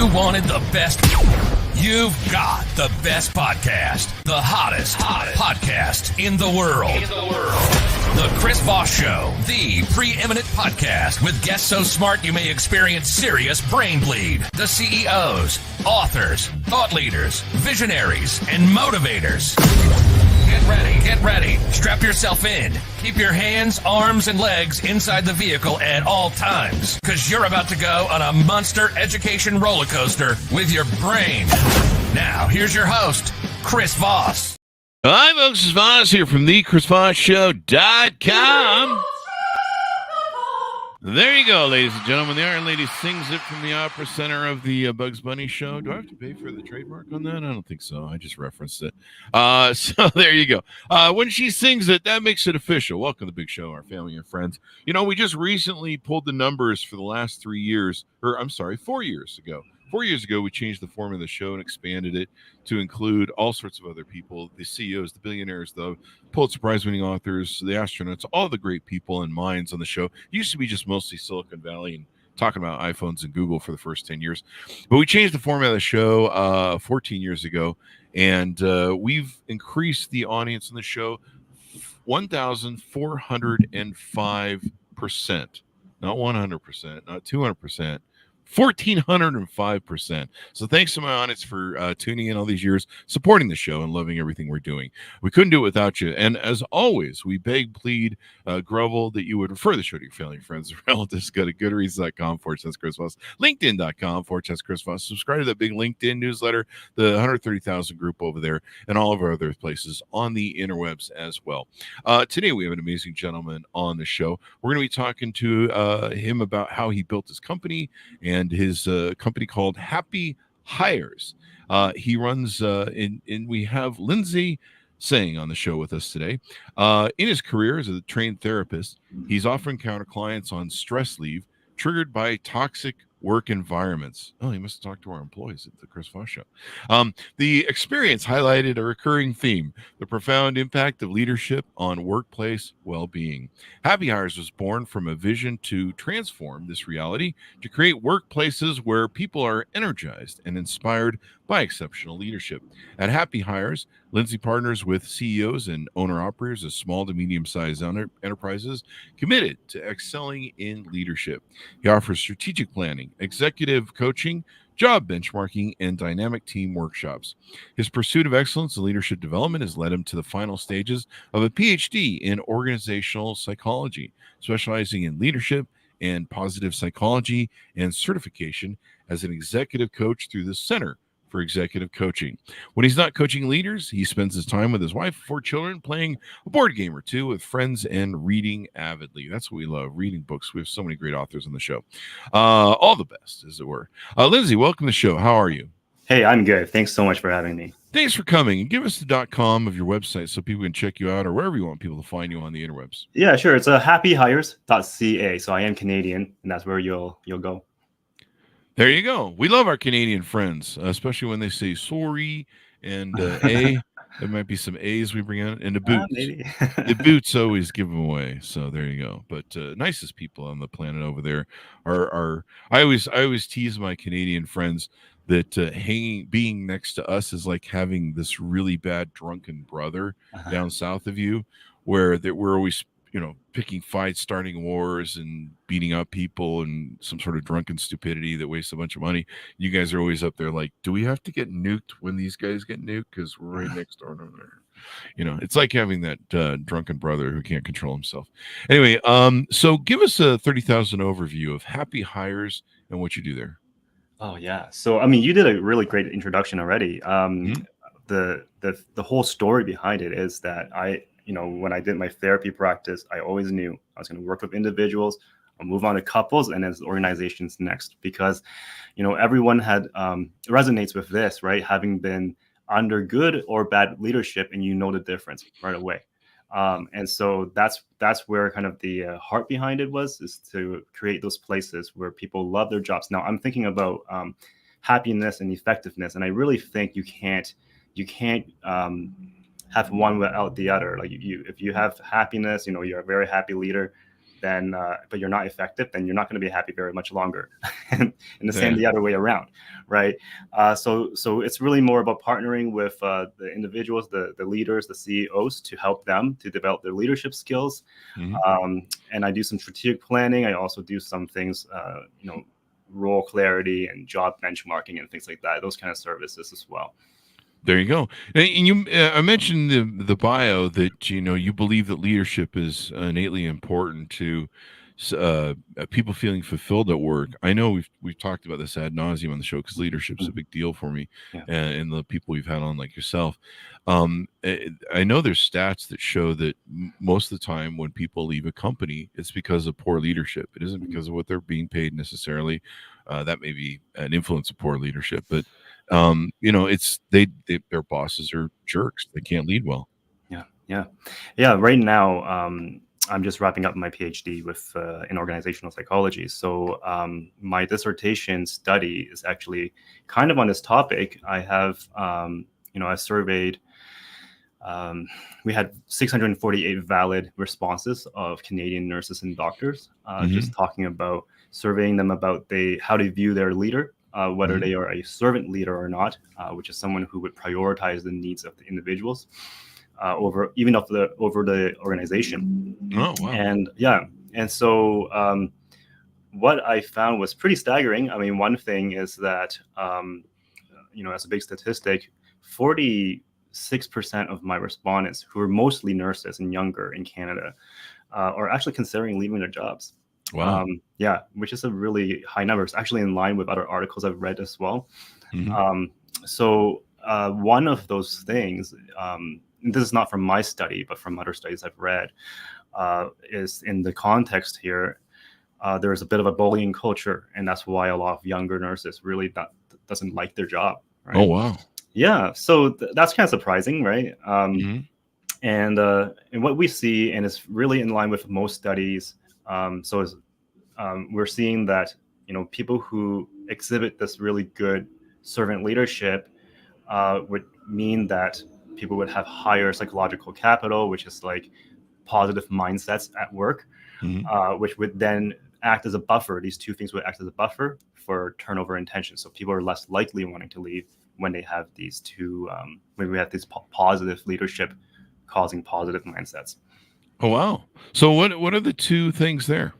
You wanted the best. You've got the best podcast. The hottest podcast in the world. The Chris Voss Show, the preeminent podcast with guests so smart you may experience serious brain bleed. The CEOs, authors, thought leaders, visionaries, and motivators. Get ready. Strap yourself in. Keep your hands, arms, and legs inside the vehicle at all times, because you're about to go on a monster education roller coaster with your brain. Now, here's your host, Chris Voss. Hi, folks. It's Voss here from thechrisvossshow.com. There you go, ladies and gentlemen. The Iron Lady sings it from the Opera Center of the Bugs Bunny Show. Do I have to pay for the trademark on that? I don't think so. I just referenced it. So there you go. When she sings it, that makes it official. Welcome to the big show, our family and friends. You know, we just recently pulled the numbers for the last 3 years, 4 years ago. 4 years ago, we changed the form of the show and expanded it to include all sorts of other people, the CEOs, the billionaires, the Pulitzer Prize-winning authors, the astronauts, all the great people and minds on the show. It used to be just mostly Silicon Valley and talking about iPhones and Google for the first 10 years. But we changed the format of the show 14 years ago, and we've increased the audience in the show 1,405%. Not 100%, not 200%. 1,405%. So thanks to my audience for tuning in all these years, supporting the show, and loving everything we're doing. We couldn't do it without you. And as always, we beg, plead, grovel that you would refer the show to your family, friends, and relatives. Go to goodreads.com/Chris Voss, LinkedIn.com/Chris Voss. Subscribe to that big LinkedIn newsletter, the 130,000 group over there, and all of our other places on the interwebs as well. Today, we have an amazing gentleman on the show. We're going to be talking to him about how he built his company and his company called Happy Hires. He runs, and we have Lindsay Tsang on the show with us today. In his career as a trained therapist, he's often encountered clients on stress leave triggered by toxic work environments. Oh, he must have talked to our employees at the Chris Voss Show. The experience highlighted a recurring theme: the profound impact of leadership on workplace well-being. Happy Hires was born from a vision to transform this reality, to create workplaces where people are energized and inspired by exceptional leadership. At Happy Hires, Lindsay partners with CEOs and owner-operators of small to medium-sized enterprises committed to excelling in leadership. He offers strategic planning, executive coaching, job benchmarking, and dynamic team workshops. His pursuit of excellence in leadership development has led him to the final stages of a PhD in organizational psychology, specializing in leadership and positive psychology, and certification as an executive coach through the Center for Executive Coaching. When he's not coaching leaders, he spends his time with his wife, 4 children, playing a board game or two with friends, and reading avidly. That's what we love, reading books. We have so many great authors on the show. All the best, as it were. Lindsay, welcome to the show. How are you? Hey, I'm good. Thanks so much for having me. Thanks for coming. And give us the .com of your website so people can check you out, or wherever you want people to find you on the interwebs. Yeah, sure. It's happyhires.ca. So I am Canadian, and that's where you'll go. There you go. We love our Canadian friends, especially when they say sorry and A. There might be some A's we bring in, and the boots. The boots always give them away. So there you go. But nicest people on the planet over there are. I always tease my Canadian friends that being next to us is like having this really bad drunken brother down south of you, where we're always, picking fights, starting wars, and beating up people, and some sort of drunken stupidity that wastes a bunch of money. You guys are always up there like, do we have to get nuked when these guys get nuked? Because we're right next door to there. It's like having that drunken brother who can't control himself. Anyway, so give us a 30,000 overview of Happy Hires and what you do there. Oh, yeah. So, you did a really great introduction already. The whole story behind it is that when I did my therapy practice, I always knew I was going to work with individuals, I'll move on to couples, and then organizations next, because, everyone had resonates with this, right? Having been under good or bad leadership, and the difference right away. And so that's where kind of the heart behind it is to create those places where people love their jobs. Now I'm thinking about happiness and effectiveness, and I really think you can't have one without the other. Like if you have happiness, you're a very happy leader. then but you're not effective, then you're not going to be happy very much longer. And the same the other way around, right? So it's really more about partnering with the individuals, the leaders, the CEOs, to help them to develop their leadership skills. And I do some strategic planning. I also do some things, role clarity and job benchmarking and things like that. Those kind of services as well. There you go. And you, I mentioned the bio that you believe that leadership is innately important to people feeling fulfilled at work. I know we've talked about this ad nauseum on the show because leadership's a big deal for me, and the people we've had on like yourself. I know there's stats that show that most of the time when people leave a company, it's because of poor leadership. It isn't because of what they're being paid necessarily. That may be an influence of poor leadership, but it's their bosses are jerks. They can't lead well. Yeah. Right now, I'm just wrapping up my PhD with in organizational psychology. So my dissertation study is actually kind of on this topic. I have, I surveyed. We had 648 valid responses of Canadian nurses and doctors, just talking about surveying them about how they view their leader. Whether they are a servant leader or not, which is someone who would prioritize the needs of the individuals over the organization. Oh, wow. And so what I found was pretty staggering. I mean, one thing is that as a big statistic, 46% of my respondents, who are mostly nurses and younger in Canada, are actually considering leaving their jobs. Wow. Which is a really high number. It's actually in line with other articles I've read as well. So one of those things, this is not from my study, but from other studies I've read, is in the context here, there's a bit of a bullying culture, and that's why a lot of younger nurses really doesn't like their job. Right? Oh, wow. Yeah, so that's kind of surprising, right? And what we see, and it's really in line with most studies, we're seeing that people who exhibit this really good servant leadership would mean that people would have higher psychological capital, which is like positive mindsets at work, which would then act as a buffer. These two things would act as a buffer for turnover intention. So people are less likely wanting to leave when they have these two, when we have this positive leadership causing positive mindsets. Oh, wow. So what are the two things there?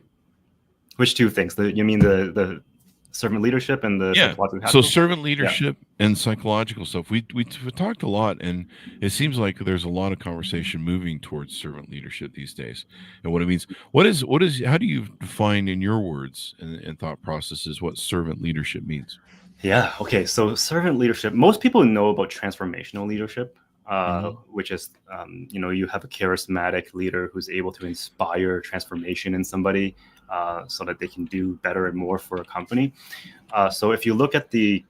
Which two things? You mean the servant leadership and the psychological capital? So servant leadership and psychological stuff. We talked a lot, and it seems like there's a lot of conversation moving towards servant leadership these days. And what it means. What is how do you define in your words and thought processes what servant leadership means? Yeah. Okay. So servant leadership, most people know about transformational leadership, which is, you have a charismatic leader who's able to inspire transformation in somebody so that they can do better and more for a company. So if you look at the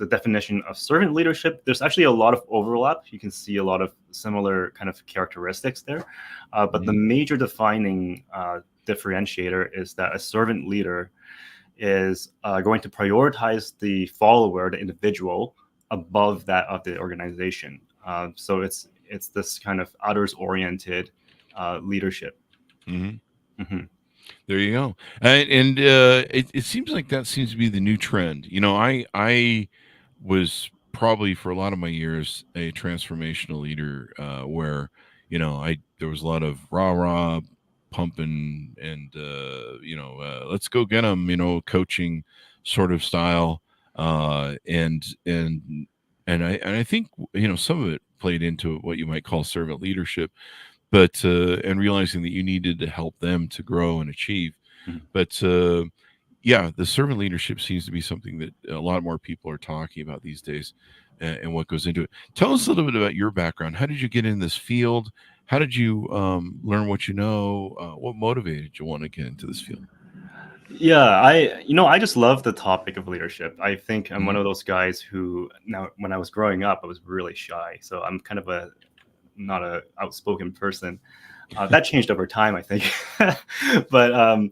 definition of servant leadership, there's actually a lot of overlap. You can see a lot of similar kind of characteristics there. But the major defining differentiator is that a servant leader is going to prioritize the follower, the individual, above that of the organization. So it's this kind of others-oriented leadership. There you go. And it seems like that seems to be the new trend. I was probably for a lot of my years a transformational leader where, there was a lot of rah-rah pumping and, let's go get them, coaching sort of style. And I think, some of it played into what you might call servant leadership, but and realizing that you needed to help them to grow and achieve. But the servant leadership seems to be something that a lot more people are talking about these days, and what goes into it. Tell us a little bit about your background. How did you get in this field? How did you learn what you know? What motivated you want to get into this field? Yeah, I just love the topic of leadership. I think I'm one of those guys who, now when I was growing up, I was really shy. So I'm kind of not a outspoken person. That changed over time, I think. But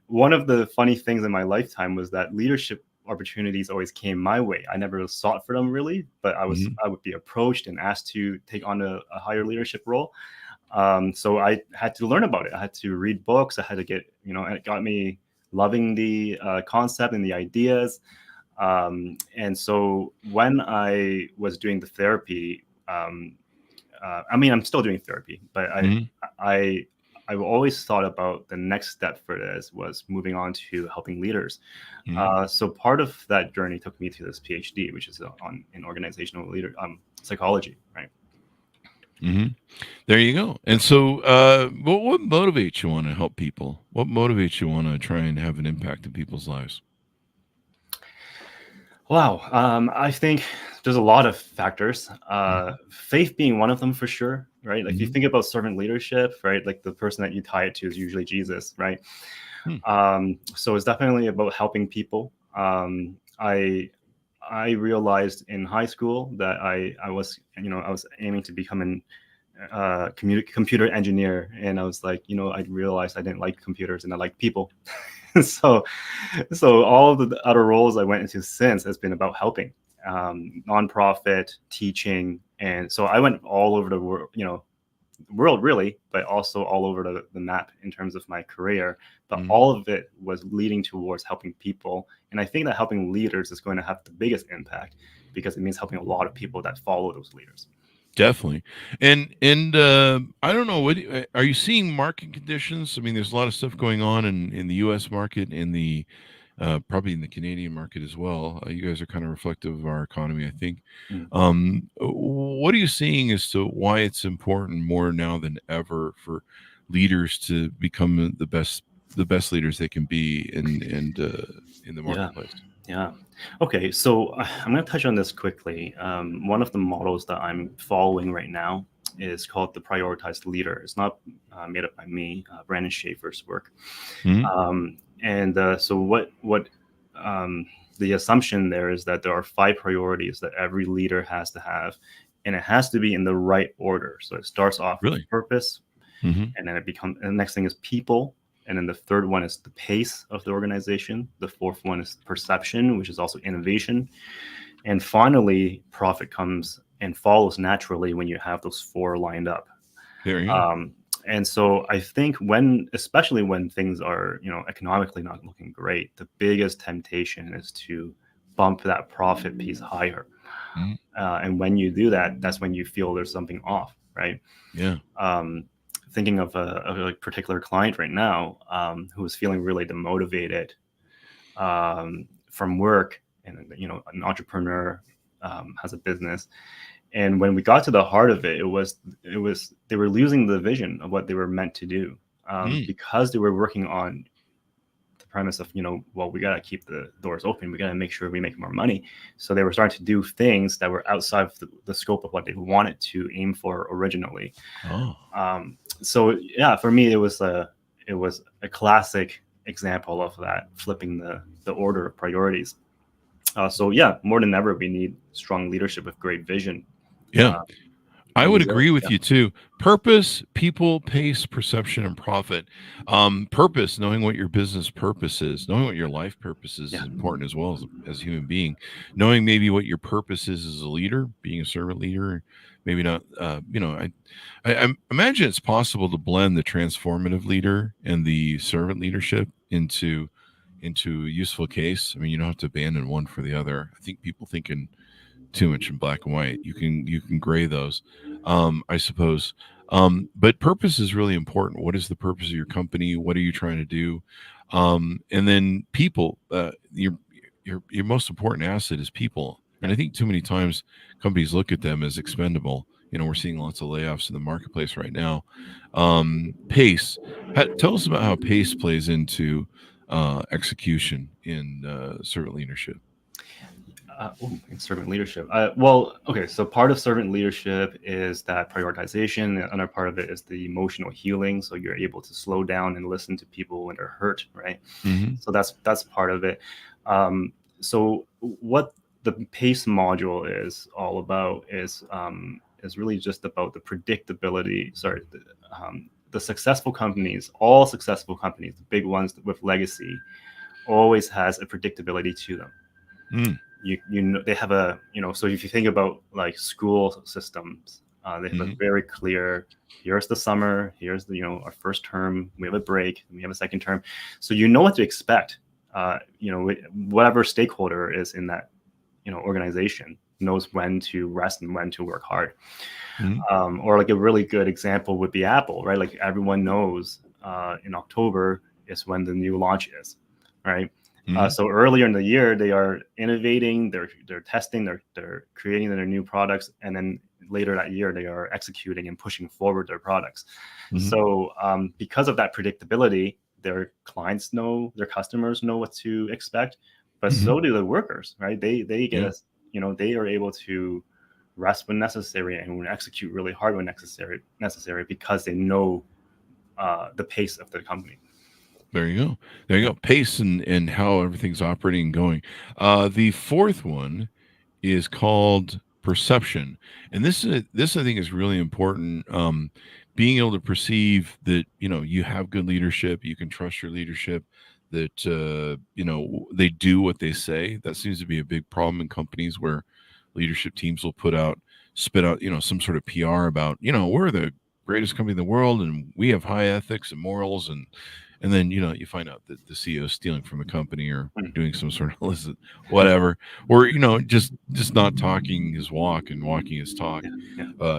one of the funny things in my lifetime was that leadership opportunities always came my way. I never sought for them really, but I would be approached and asked to take on a higher leadership role. So I had to learn about it. I had to read books. I had to get, and it got me loving the concept and the ideas. And so when I was doing the therapy, I mean, I'm still doing therapy, but I always thought about the next step for this was moving on to helping leaders. So part of that journey took me to this PhD, which is in organizational leader psychology, right? There you go. And so, what motivates you want to help people? What motivates you want to try and have an impact in people's lives? Wow. I think there's a lot of factors. Faith being one of them for sure, right? Like if you think about servant leadership, right? Like the person that you tie it to is usually Jesus, right? So it's definitely about helping people. I realized in high school that I was aiming to become an computer engineer, and I was like, I realized I didn't like computers and I liked people. so all of the other roles I went into since has been about helping, nonprofit, teaching, and so I went all over the world really, but also all over the map in terms of my career. But all of it was leading towards helping people, and I think that helping leaders is going to have the biggest impact because it means helping a lot of people that follow those leaders. Definitely. And I don't know, what are you seeing market conditions? I mean, there's a lot of stuff going on in the US market, in the probably in the Canadian market as well. You guys are kind of reflective of our economy, I think. What are you seeing as to why it's important more now than ever for leaders to become the best leaders they can be in the marketplace? Yeah. Okay. So I'm going to touch on this quickly. One of the models that I'm following right now is called the prioritized leader. It's not made up by me, Brandon Schaefer's work. So what the assumption there is that there are 5 priorities that every leader has to have, and it has to be in the right order. So it starts off with purpose, and then the next thing is people. And then the third one is the pace of the organization. The fourth one is perception, which is also innovation. And finally, profit comes and follows naturally when you have those 4 lined up. There you go. And so I think especially when things are, economically not looking great, the biggest temptation is to bump that profit piece higher. And when you do that, that's when you feel there's something off, right? Yeah. Thinking of a particular client right now who is feeling really demotivated from work, and an entrepreneur, has a business, and when we got to the heart of it, it was they were losing the vision of what they were meant to do because they were working on the premise of we got to keep the doors open, we got to make sure we make more money. So they were starting to do things that were outside of the scope of what they wanted to aim for originally. So yeah, for me, it was a classic example of that, flipping the order of priorities. So yeah, more than ever, we need strong leadership with great vision. Yeah. I would agree with you too. Purpose, people, pace, perception, and profit. Purpose, knowing what your business purpose is, knowing what your life purpose is important as well as a human being. Knowing maybe what your purpose is as a leader, being a servant leader, maybe not. I imagine it's possible to blend the transformative leader and the servant leadership into a useful case. I mean, you don't have to abandon one for the other. I think people thinking too much in black and white. You can gray those, I suppose. But purpose is really important. What is the purpose of your company? What are you trying to do? And then people, your most important asset is people. And I think too many times companies look at them as expendable. We're seeing lots of layoffs in the marketplace right now. Pace. Tell us about how pace plays into execution in servant leadership. In servant leadership. Okay. So part of servant leadership is that prioritization. The other part of it is the emotional healing. So you're able to slow down and listen to people when they're hurt, right? So that's part of it. So what the PACE module is all about is really just about the predictability. The successful companies, all successful companies, the big ones with legacy, always has a predictability to them. They have so if you think about like school systems, They have a very clear, here's the summer, here's the, our first term, we have a break, we have a second term. So you know what to expect. Whatever stakeholder is in that, organization knows when to rest and when to work hard. Or like a really good example would be Apple, right? Like everyone knows in October is when the new launch is, right? So earlier in the year, they are innovating, they're testing, they're creating their new products, and then later that year, they are executing and pushing forward their products. So because of that predictability, their clients know, their customers know what to expect, but so do the workers, right? They get they are able to rest when necessary and execute really hard when necessary because they know the pace of the company. There you go. Pace and how everything's operating and going. The fourth one is called perception, and this I think is really important. Being able to perceive that you have good leadership, you can trust your leadership, that they do what they say. That seems to be a big problem in companies where leadership teams will spit out some sort of PR about we're the greatest company in the world and we have high ethics and morals, and then you find out that the CEO is stealing from the company or doing some sort of illicit whatever, or just not talking his walk and walking his talk,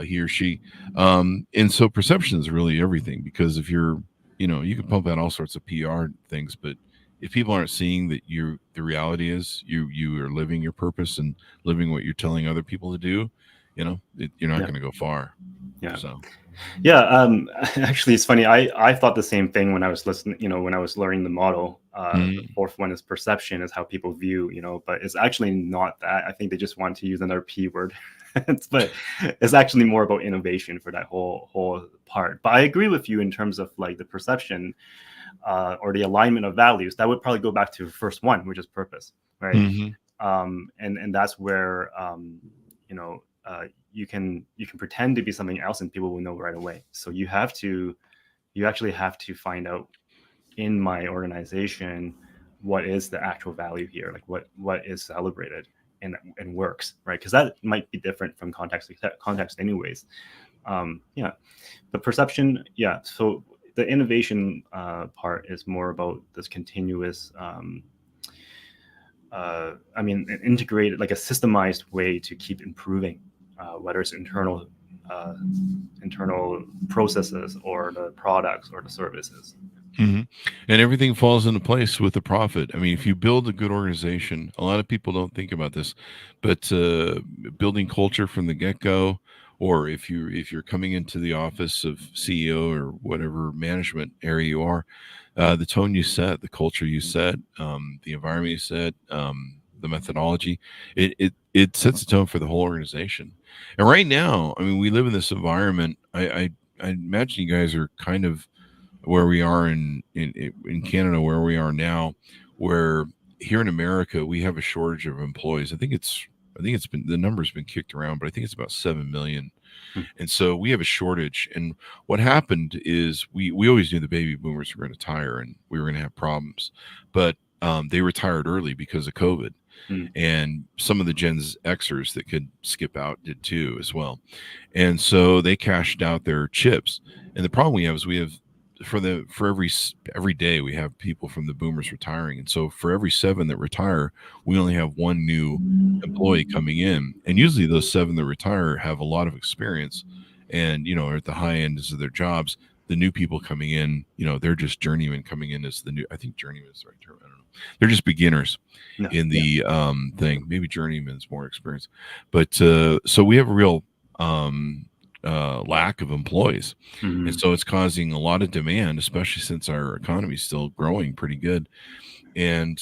he or she. And so perception is really everything, because if you're you can pump out all sorts of PR things, but if people aren't seeing that the reality is you are living your purpose and living what you're telling other people to do, you're not going to go far. Actually, it's funny. I thought the same thing when I was listening, when I was learning the model. The fourth one is perception, is how people view, but it's actually not that. I think they just want to use another P word, but it's actually more about innovation for that whole part. But I agree with you in terms of like the perception or the alignment of values. That would probably go back to the first one, which is purpose, right? And that's where you can pretend to be something else and people will know right away. So you actually have to find out in my organization what is the actual value here, like what is celebrated and works, right? Because that might be different from context to context anyways. But perception, so the innovation part is more about this continuous integrated, like a systemized way to keep improving, whether it's internal processes or the products or the services. And everything falls into place with the profit. I mean, if you build a good organization, a lot of people don't think about this, but building culture from the get-go, or if you're coming into the office of CEO or whatever management area you are, the tone you set, the culture you set, the environment you set, the methodology, it sets the tone for the whole organization. And right now, I mean, we live in this environment. I imagine you guys are kind of where we are in Canada, where we are now, where here in America we have a shortage of employees. I think it's been, the number's been kicked around, but I think it's about 7 million. And so we have a shortage. And what happened is we always knew the baby boomers were going to retire and we were going to have problems, but they retired early because of COVID. And some of the Gen Xers that could skip out did too as well. And so they cashed out their chips. And the problem we have is we have, for every day we have people from the boomers retiring, and so for every 7 that retire, we only have 1 new employee coming in, and usually those 7 that retire have a lot of experience and are at the high ends of their jobs. The new people coming in, they're just journeymen coming in as the new, I think journeyman is the right term, I don't know, they're just beginners in the thing. Maybe journeyman is more experience, but so we have a real lack of employees. And so it's causing a lot of demand, especially since our economy is still growing pretty good. And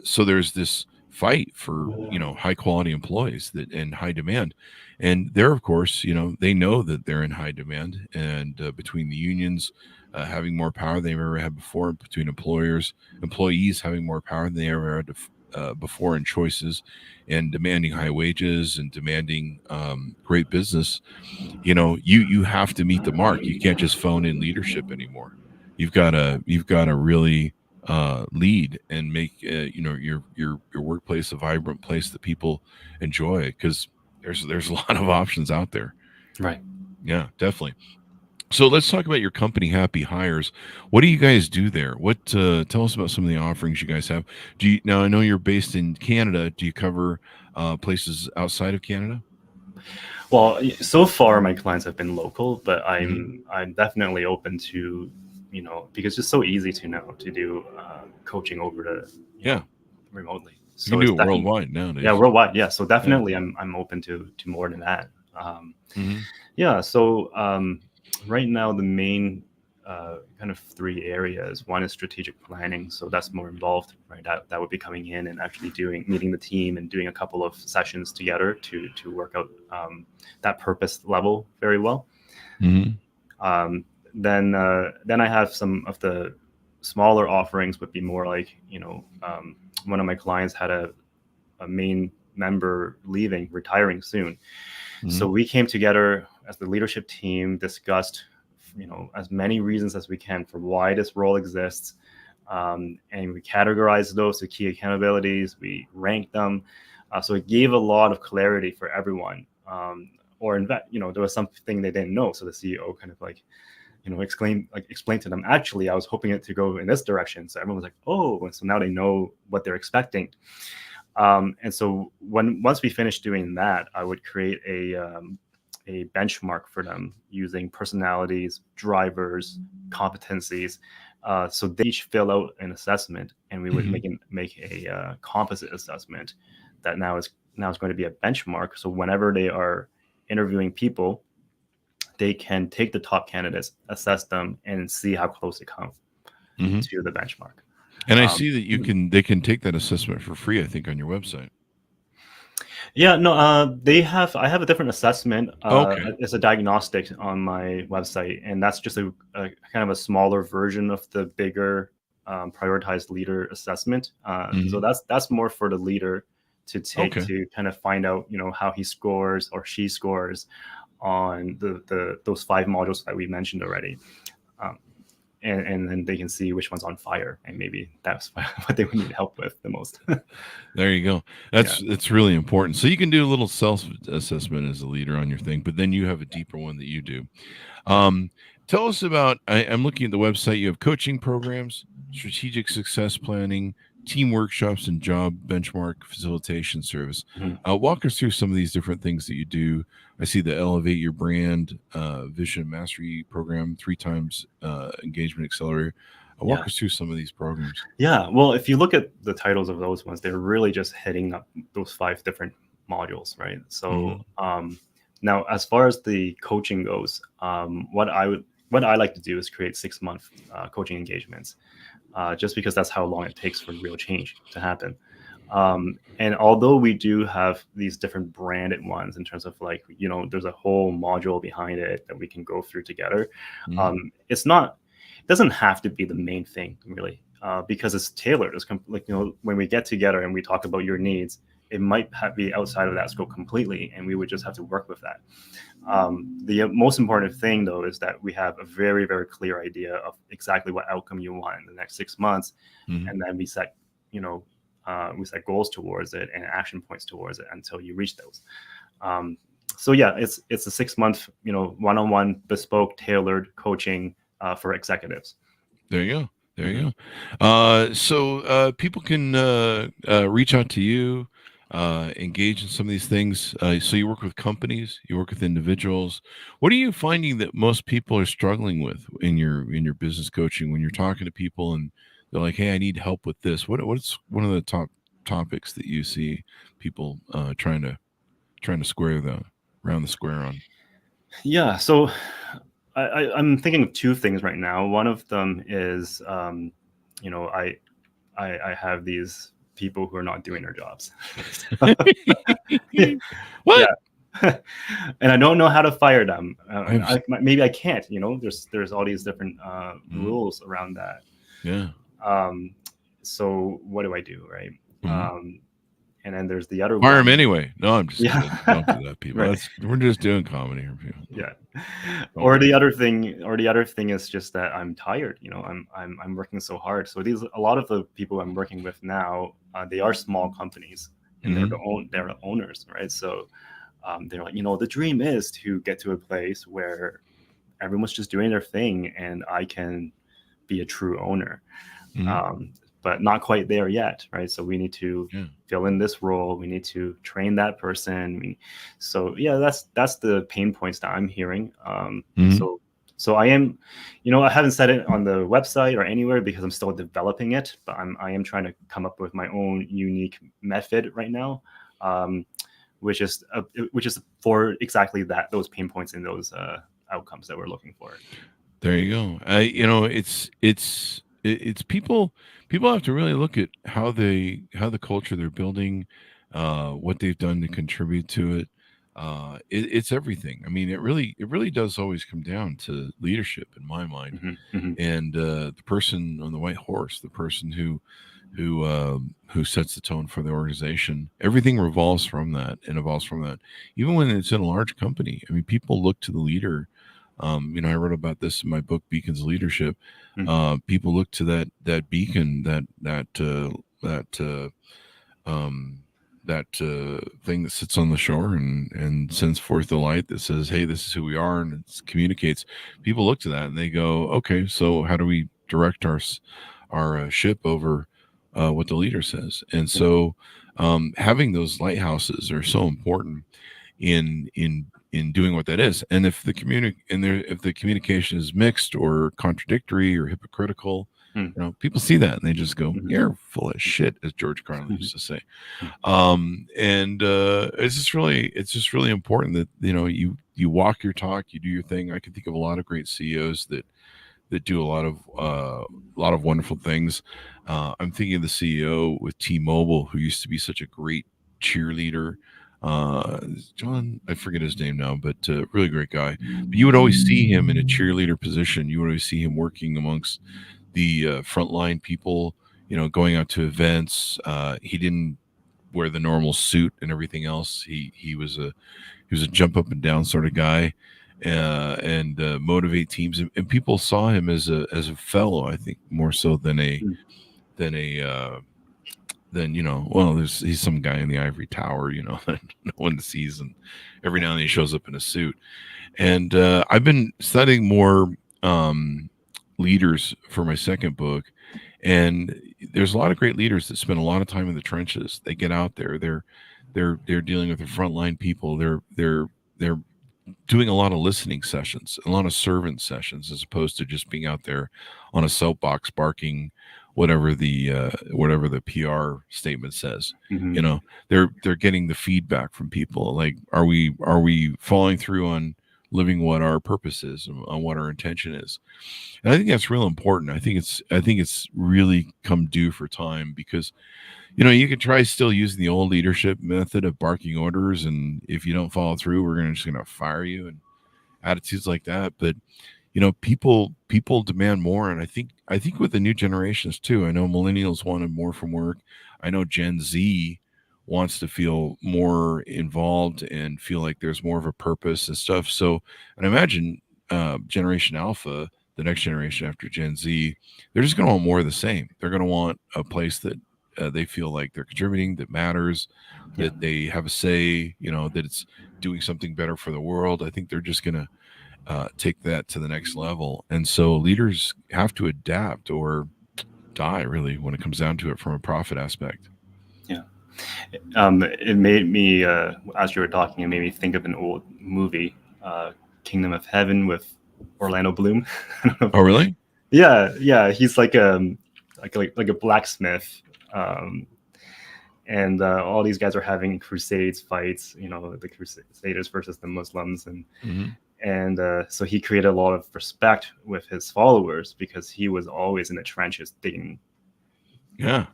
so there's this fight for high quality employees and high demand. And they're, of course, they know that they're in high demand, and between the unions having more power than they've ever had before, between employees having more power than they ever had before in choices, and demanding high wages and demanding great business, you have to meet the mark. You can't just phone in leadership anymore. You've got to really lead and make your workplace a vibrant place that people enjoy, because there's a lot of options out there. Right. Yeah, definitely. So let's talk about your company, Happy Hires. What do you guys do there? What tell us about some of the offerings you guys have. Do you now? I know you're based in Canada. Do you cover places outside of Canada? Well, so far my clients have been local, but Mhm. I'm definitely open to, because it's so easy to now to do coaching over to, Yeah, remotely. you can So it's do it definitely, worldwide yeah, nowadays. worldwide. Yeah. So Yeah. definitely I'm open to more than that. Um, Hmm. yeah. So right now the main kind of three areas. One is strategic planning. So that's more involved, right? That would be coming in and actually meeting the team and doing a couple of sessions together to work out that purpose level very well. Hmm. Um, then I have some of the smaller offerings would be more like, one of my clients had a main member leaving, retiring soon. So Hmm. we came together as the leadership team, discussed, as many reasons as we can for why this role exists. And we categorized those to key accountabilities. We ranked them. So it gave a lot of clarity for everyone. Or in fact, there was something they didn't know. So the CEO kind of like, explain to them, actually, I was hoping it to go in this direction. So everyone was like, oh, and so now they know what they're expecting. And so once we finished doing that, I would create a benchmark for them using personalities, drivers, competencies. So they each fill out an assessment, and we would Hmm. make a composite assessment that now is going to be a benchmark. So whenever they are interviewing people, they can take the top candidates, assess them, and see how close they come Hmm. to the benchmark. And I Um, see that they can take that assessment for free, I think, on your website. Yeah, no, I have a different assessment. Okay. It's a diagnostic on my website, and that's just a kind of a smaller version of the bigger prioritized leader assessment. So Hmm. that's more for the leader to take Okay. to kind of find out, how he scores or she scores on the those five modules that we mentioned already. Um, and then they can see which one's on fire, and maybe that's what they would need help with the most. There you go. Yeah. That's really important. So you can do a little self assessment as a leader on your thing, but then you have a deeper one that you do. Um, Tell us about. I'm looking at the website. You have coaching programs, strategic success planning, team workshops, and job benchmark facilitation service. Mhm. Walk us through some of these different things that you do. I see the Elevate Your Brand Vision Mastery program, 3 times engagement accelerator. Yeah. Walk us through some of these programs. Yeah, well, if you look at the titles of those ones, they're really just hitting up those five different modules, right? So Hmm. now, as far as the coaching goes, what I like to do is create 6 month coaching engagements, just because that's how long it takes for real change to happen. And although we do have these different branded ones in terms of like, there's a whole module behind it that we can go through together. Hmm. It doesn't have to be the main thing really, because it's tailored. Like, when we get together and we talk about your needs, it might be outside of that scope completely, and we would just have to work with that. The most important thing, though, is that we have a very, very clear idea of exactly what outcome you want in the next 6 months, Hmm. and then we set goals towards it and action points towards it until you reach those. Um, so yeah, it's a 6 month, one-on-one, bespoke, tailored coaching for executives. There you go. There Mhm. you go. People can reach out to you, engage in some of these things. So you work with companies, you work with individuals. What are you finding that most people are struggling with in your business coaching when you're talking to people and they're like, "Hey, I need help with this." What's one of the top topics that you see people trying to square the round the square on? Yeah, so I'm thinking of two things right now. One of them is, you know, I, I have these people who are not doing their jobs. What? Yeah, and I don't know how to fire them. I've Maybe I can't. There's all these different mhm, rules around that. yeah. Um, so what do I do, right? Mhm. Um, and then there's the other Fire him one. anyway. No, I'm just Yeah, kidding. Don't do that, people. right. We're just doing comedy here, people. Yeah. Don't do Or the other thing is just that I'm tired. I'm working so hard. So a lot of the people I'm working with now, they are small companies, that. and Mhm. they're the owners, right? So they're like, the dream is to get to a place where everyone's just doing their thing and I can be a true owner. But not quite there yet, right? So we need to fill in this role. We need to train that person. So yeah, that's the pain points that I'm hearing. So I am, I haven't said it on the website or anywhere because I'm still developing it, but I am trying to come up with my own unique method right now, which is for exactly those pain points and those outcomes that we're looking for. There you go. It's people have to really look at how the culture they're building, what they've done to contribute to it. It's everything. I mean, it really does always come down to leadership in my mind. And the person on the white horse, the person who sets the tone for the organization. Everything revolves from that and evolves from that. Even when it's in a large company, I mean, people look to the leader. I wrote about this in my book, Beacons of Leadership. People look to that beacon, that thing that sits on the shore and sends forth the light that says, "Hey, this is who we are," and it communicates. People look to that and they go, "Okay, so how do we direct our ship over what the leader says?" And so, having those lighthouses are so important in doing what that is. And if the communication is mixed or contradictory or hypocritical, people see that and they just go, "You're full of shit," as George Carlin used to say. It's just really important that you walk your talk, you do your thing. I can think of a lot of great CEOs that do a lot of wonderful things. I'm thinking of the CEO with T-Mobile, who used to be such a great cheerleader. John, I forget his name now, but really great guy. But you would always see him in a cheerleader position. You would always see him working amongst the frontline people, going out to events. He didn't wear the normal suit and everything else. He was a jump up and down sort of guy, and motivate teams. And people saw him as a fellow, I think, more so than he's some guy in the ivory tower, that no one sees, and every now and then he shows up in a suit. And I've been studying more leaders for my second book, and there's a lot of great leaders that spend a lot of time in the trenches. They get out there, they're dealing with the frontline people. They're doing a lot of listening sessions, a lot of servant sessions, as opposed to just being out there on a soapbox barking whatever the PR statement says. They're getting the feedback from people. Like, are we following through on living what our purpose is, on what our intention is? And I think that's real important. I think it's really come due for time, because you can try still using the old leadership method of barking orders, and if you don't follow through, we're just going to fire you, and attitudes like that. But people demand more, and I think with the new generations too. I know millennials wanted more from work. I know Gen Z wants to feel more involved and feel like there's more of a purpose and stuff. So, and I imagine Generation Alpha, the next generation after Gen Z, they're just going to want more of the same. They're going to want a place that they feel like they're contributing, that matters, that they have a say, that it's doing something better for the world. I think they're just going to take that to the next level. And so leaders have to adapt or die, really, when it comes down to it, from a profit aspect. Yeah. It made me, as you were talking, it made me think of an old movie, Kingdom of Heaven, with Orlando Bloom. Oh, really? Yeah. He's like a blacksmith. And all these guys are having crusades fights, the Crusaders versus the Muslims. And so he created a lot of respect with his followers, because he was always in the trenches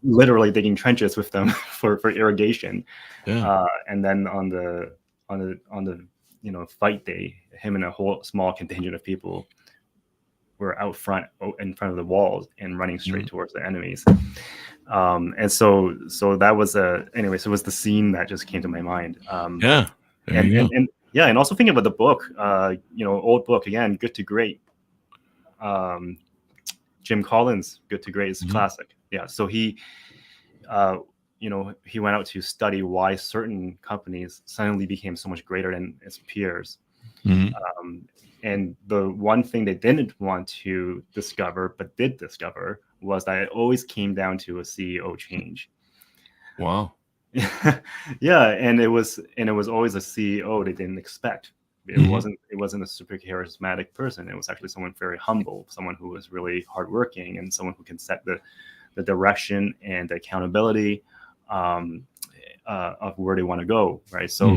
literally digging trenches with them for irrigation. And then on the fight day, him and a whole small contingent of people were out front, in front of the walls, and running straight towards the enemies. And so that was so it was the scene that just came to my mind. And also thinking about the book, old book again, Good to Great. Jim Collins, Good to Great is classic. Yeah. So he, he went out to study why certain companies suddenly became so much greater than its peers. And the one thing they didn't want to discover, but did discover, was that it always came down to a CEO change. Wow. Yeah, and it was always a CEO they didn't expect. It wasn't a super charismatic person. It was actually someone very humble, someone who was really hardworking, and someone who can set the direction and the accountability of where they want to go, right? So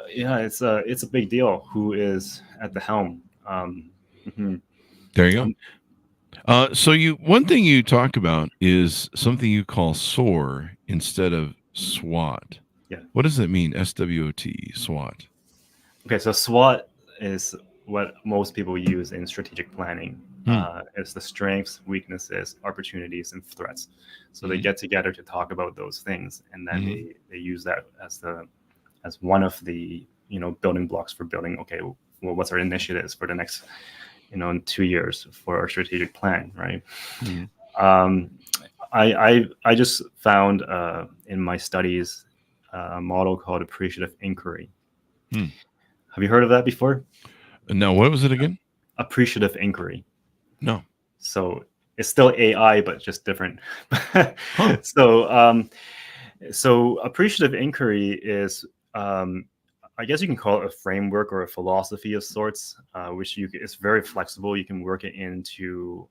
yeah, it's a big deal who is at the helm. There you go. So one thing you talk about is something you call SOAR instead of SWOT. Yeah. What does that mean? SWOT, SWOT. Okay, so SWOT is what most people use in strategic planning. It's the strengths, weaknesses, opportunities, and threats. So they get together to talk about those things, and then they use that as one of the building blocks for building. Okay, well, what's our initiatives for the next in 2 years for our strategic plan, right? I just found in my studies a model called appreciative inquiry. Have you heard of that before? No, what was it again? Appreciative inquiry. No. So it's still AI, but just different. So appreciative inquiry is, I guess you can call it a framework or a philosophy of sorts, which it's very flexible. You can work it into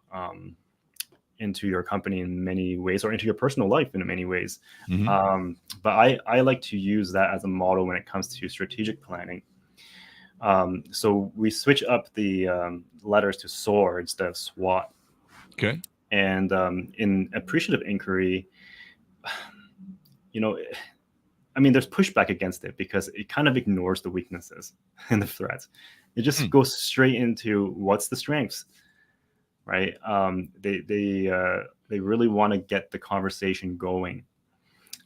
your company in many ways, or into your personal life in many ways. But I like to use that as a model when it comes to strategic planning. So we switch up the letters to SOAR instead of SWOT. Okay. And in appreciative inquiry, there's pushback against it because it kind of ignores the weaknesses and the threats. It just goes straight into what's the strengths, right? They really want to get the conversation going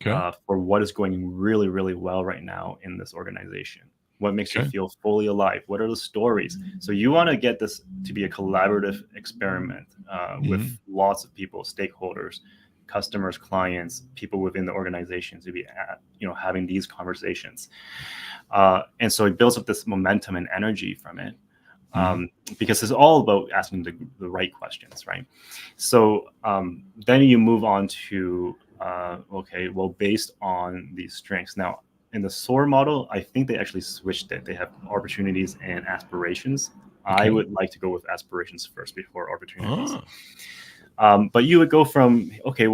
for what is going really, really well right now in this organization. What makes you feel fully alive? What are the stories? So you want to get this to be a collaborative experiment with lots of people, stakeholders, customers, clients, people within the organization to be having these conversations. And so it builds up this momentum and energy from it. Because it's all about asking the right questions, right? So then you move on to, based on these strengths. Now, in the SOAR model, I think they actually switched it. They have opportunities and aspirations. I would like to go with aspirations first before opportunities. But you would go from,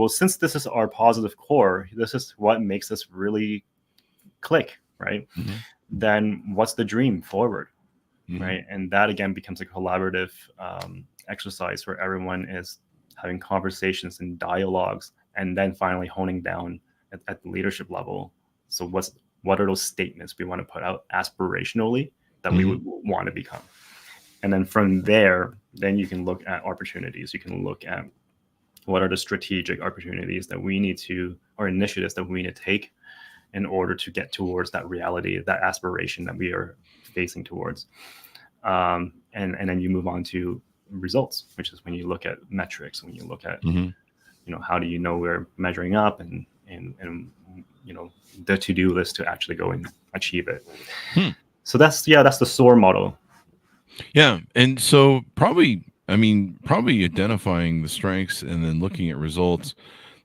since this is our positive core, this is what makes us really click, right? Then what's the dream forward, right? And that, again, becomes a collaborative exercise where everyone is having conversations and dialogues, and then finally honing down at the leadership level. So what are those statements we want to put out aspirationally that we would want to become? And then from there, then you can look at opportunities. You can look at what are the strategic opportunities that we need to, or initiatives that we need to take in order to get towards that reality, that aspiration that we are facing towards. And then you move on to results, which is when you look at metrics, when you look at, how do you know we're measuring up and the to-do list to actually go and achieve it. So that's the SOAR model. Yeah. And so probably identifying the strengths and then looking at results.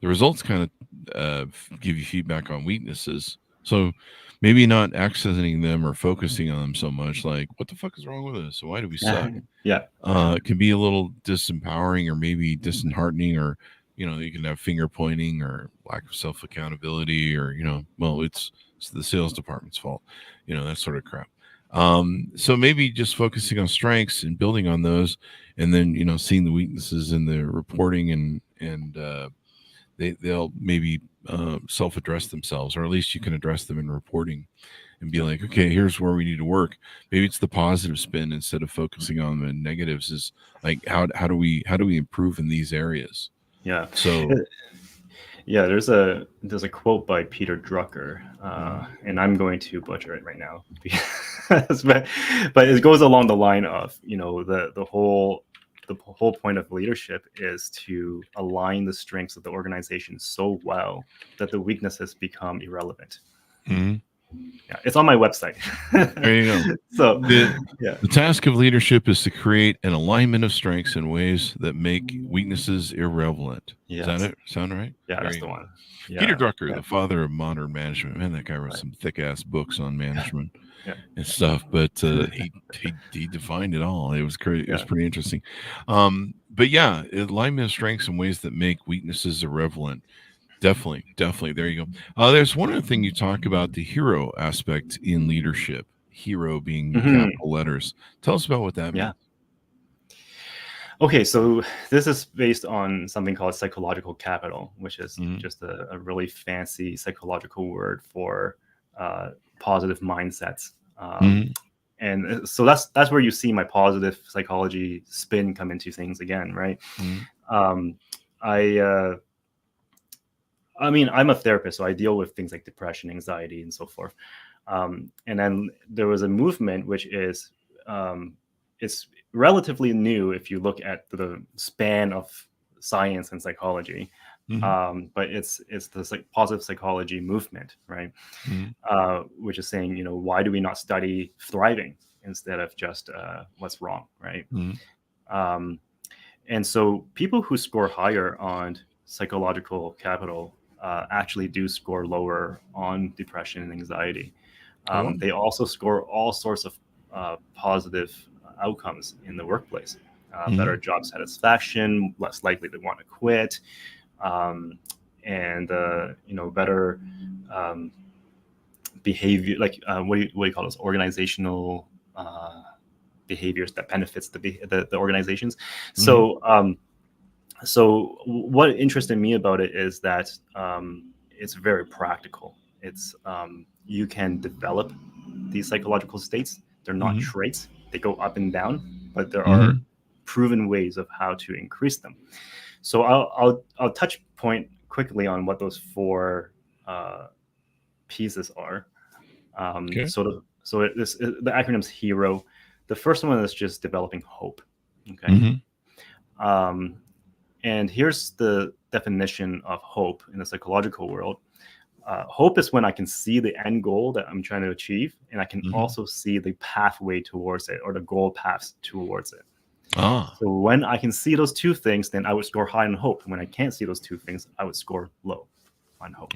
The results kind of give you feedback on weaknesses. So maybe not accessing them or focusing on them so much, like, what the fuck is wrong with us? Why do we suck? Yeah. It can be a little disempowering or maybe disheartening, or you can have finger pointing or lack of self accountability, or it's the sales department's fault, that sort of crap. So maybe just focusing on strengths and building on those, and then seeing the weaknesses in the reporting, and they'll maybe self-address themselves, or at least you can address them in reporting and be like, okay, here's where we need to work. Maybe it's the positive spin instead of focusing on the negatives. Is like, how do we improve in these areas? Yeah. So yeah, there's a quote by Peter Drucker, and I'm going to butcher it right now, but it goes along the line of the whole the whole point of leadership is to align the strengths of the organization so well that the weaknesses become irrelevant. Mm-hmm. Yeah, it's on my website. There you go. So The task of leadership is to create an alignment of strengths in ways that make weaknesses irrelevant. Yes. Is that it? Sound right? Yeah, There that's you the go. one. Yeah. Peter Drucker, the father of modern management. Man, that guy wrote Right. some thick ass books on management Yeah. and stuff. But he defined it all. It was great. It was pretty interesting. But yeah, alignment of strengths in ways that make weaknesses irrelevant. Definitely. There you go. There's one other thing you talk about, the hero aspect in leadership. Hero being capital letters. Tell us about what that means. Okay, so this is based on something called psychological capital, which is just a really fancy psychological word for positive mindsets. And so that's where you see my positive psychology spin come into things again, right? I mean, I'm a therapist, so I deal with things like depression, anxiety, and so forth. And then there was a movement which is it's relatively new if you look at the span of science and psychology, but it's the positive psychology movement, right? Which is saying, you know, why do we not study thriving instead of just what's wrong, right? And so people who score higher on psychological capital actually do score lower on depression and anxiety. They also score all sorts of positive outcomes in the workplace. Better job satisfaction, less likely to want to quit, and you know, better behavior, like what do you call those, organizational behaviors that benefits the organizations. So what interested me about it is that it's very practical. It's you can develop these psychological states. They're not traits. They go up and down, but there are proven ways of how to increase them. So I'll touch point quickly on what those four pieces are. So the acronym's HERO. The first one is just developing hope. Okay. And here's the definition of hope in the psychological world. Hope is when I can see the end goal that I'm trying to achieve, and I can also see the pathway towards it, or the goal paths towards it. So when I can see those two things, then I would score high on hope. When I can't see those two things, I would score low on hope.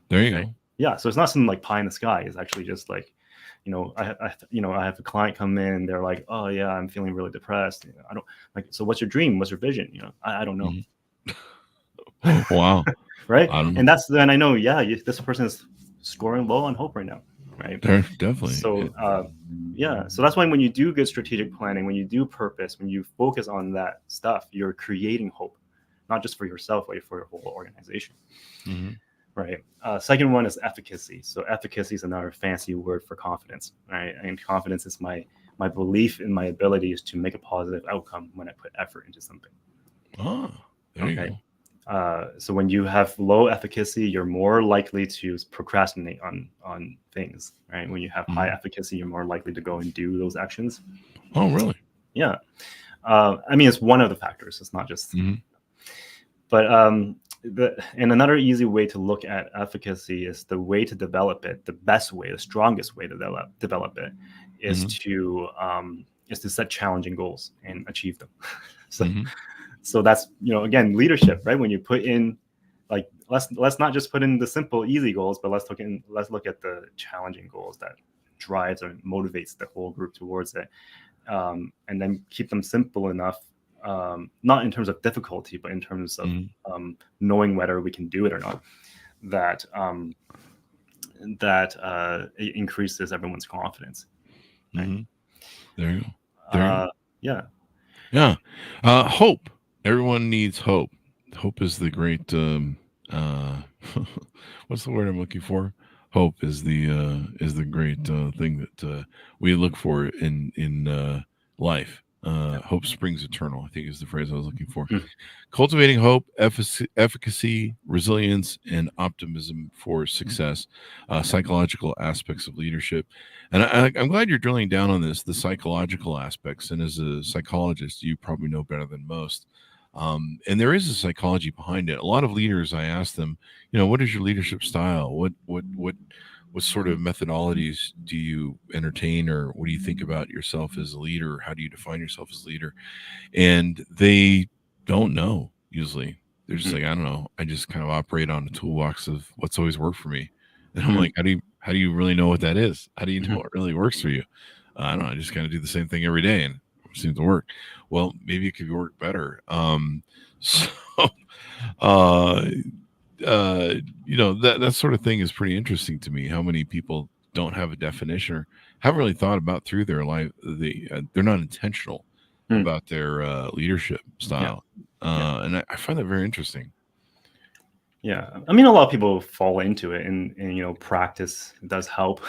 There you go. Yeah, so it's not some like pie in the sky. It's actually just like, you know, I have a client come in and they're like, oh yeah, I'm feeling really depressed. You know, I don't like. So what's your dream? What's your vision? You know, I don't know. Wow. Right. And that's then I know. Yeah, this person is scoring low on hope right now. Right. Definitely. So so that's why when you do good strategic planning, when you do purpose, when you focus on that stuff, you're creating hope, not just for yourself, but for your whole organization. Right. Second one is efficacy. So efficacy is another fancy word for confidence. Right. And confidence is my belief in my abilities to make a positive outcome when I put effort into something. There you go. So when you have low efficacy, you're more likely to procrastinate on things, right? When you have high efficacy, you're more likely to go and do those actions. Oh, really? Yeah. I mean, it's one of the factors. It's not just. But and another easy way to look at efficacy is the way to develop it. The best way, the strongest way to develop it, is to set challenging goals and achieve them. So that's, you know, again, leadership, right? When you put in, like, let's not just put in the simple, easy goals, but let's look at the challenging goals that drives or motivates the whole group towards it, and then keep them simple enough, not in terms of difficulty, but in terms of knowing whether we can do it or not. That it increases everyone's confidence. Right? There you go. Yeah. Hope. Everyone needs hope. Hope is the great what's the word I'm looking for? Hope is the great thing that we look for in life. Hope springs eternal, I think is the phrase I was looking for. Mm. Cultivating hope, efficacy, resilience, and optimism for success, psychological aspects of leadership. And I'm glad you're drilling down on this, the psychological aspects. And as a psychologist, you probably know better than most. And there is a psychology behind it. A lot of leaders, I ask them, what is your leadership style? What sort of methodologies do you entertain, or what do you think about yourself as a leader? How do you define yourself as a leader? And they don't know usually. They're just like, I don't know. I just kind of operate on a toolbox of what's always worked for me. And I'm like, how do you really know what that is? How do you know what really works for you? I don't know. I just kind of do the same thing every day and it seems to work. Well, maybe it could work better. That sort of thing is pretty interesting to me. How many people don't have a definition or haven't really thought about through their life. They're not intentional about their leadership style. And I find that very interesting. Yeah, I mean, a lot of people fall into it, and practice does help.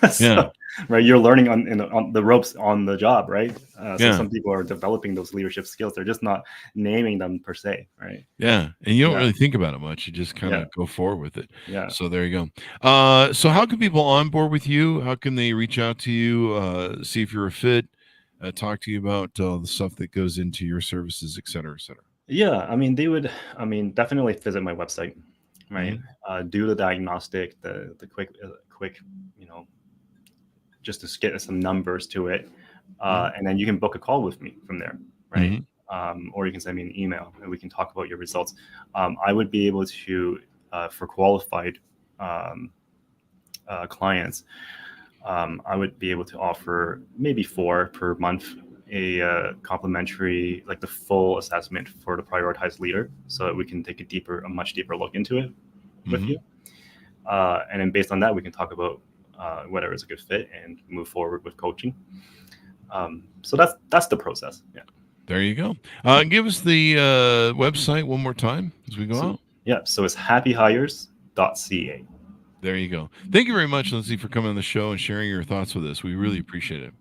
So, right, you're learning on the ropes on the job, right? So some people are developing those leadership skills; they're just not naming them per se, right? Yeah, and you don't really think about it much; you just kind of go forward with it. Yeah. So there you go. So how can people onboard with you? How can they reach out to you? See if you're a fit. Talk to you about the stuff that goes into your services, et cetera, et cetera. Yeah, I mean, they would. I mean, definitely visit my website, right? Do the diagnostic, the quick, just to get some numbers to it, and then you can book a call with me from there, right? Or you can send me an email, and we can talk about your results. I would be able to, for qualified clients, I would be able to offer maybe 4 per month. A complimentary, like the full assessment for the prioritized leader, so that we can take a much deeper look into it with you, and then based on that we can talk about whether it's a good fit and move forward with coaching. So that's the process. Yeah, there you go. Give us the website one more time as we go out. Yeah, so it's happyhires.ca. There you go. Thank you very much, Lindsay, for coming on the show and sharing your thoughts with us. We really appreciate it.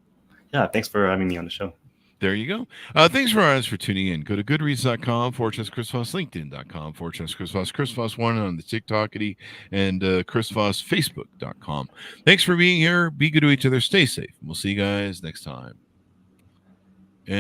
Yeah, thanks for having me on the show. There you go. Thanks for our audience for tuning in. Go to goodreads.com/Chris Voss, LinkedIn.com/Chris Voss, Chris Voss 1 on the TikTokity, and Chris Voss, Facebook.com. Thanks for being here. Be good to each other. Stay safe. We'll see you guys next time. And